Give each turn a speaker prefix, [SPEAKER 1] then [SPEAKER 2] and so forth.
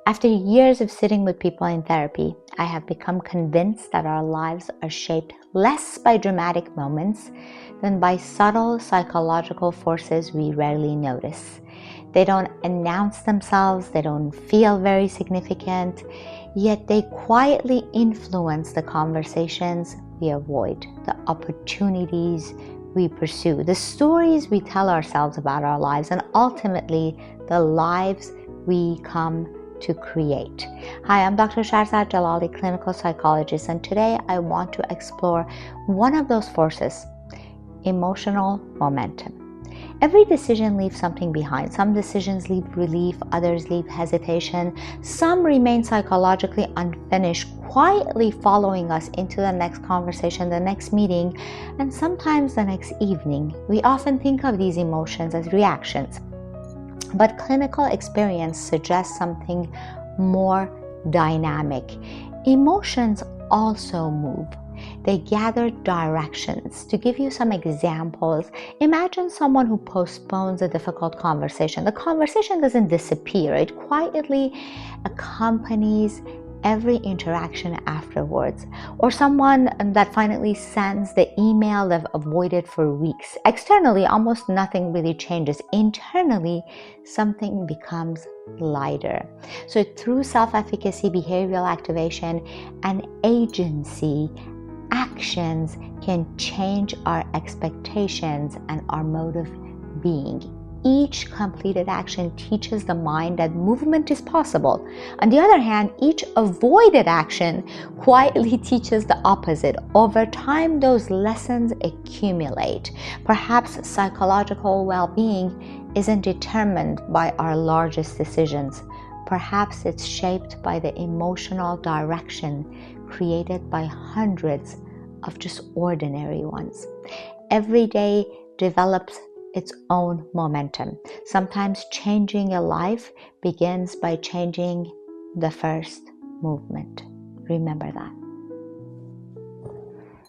[SPEAKER 1] After years of sitting with people in therapy, I have become convinced that our lives are shaped less by dramatic moments than by subtle psychological forces we rarely notice. They don't announce themselves, they don't feel very significant, yet they quietly influence the conversations we avoid, the opportunities we pursue, the stories we tell ourselves about our lives, and ultimately the lives we come to create. Hi, I'm Dr. Shahrzad Jalali, clinical psychologist, and today I want to explore one of those forces, emotional momentum. Every decision leaves something behind. Some decisions leave relief, others leave hesitation. Some remain psychologically unfinished, quietly following us into the next conversation, the next meeting, and sometimes the next evening. We often think of these emotions as reactions, but clinical experience suggests something more dynamic. Emotions also move. They gather directions. To give you some examples, imagine someone who postpones a difficult conversation. The conversation doesn't disappear. It quietly accompanies every interaction afterwards. Or someone that finally sends the email they've avoided for weeks. Externally, almost nothing really changes. Internally, something becomes lighter. So through self-efficacy, behavioral activation, and agency, actions can change our expectations and our mode of being. Each completed action teaches the mind that movement is possible. On the other hand, each avoided action quietly teaches the opposite. Over time, those lessons accumulate. Perhaps psychological well-being isn't determined by our largest decisions. Perhaps it's shaped by the emotional direction created by hundreds of just ordinary ones. Every day develops its own momentum. Sometimes changing a life begins by changing the first movement. Remember that.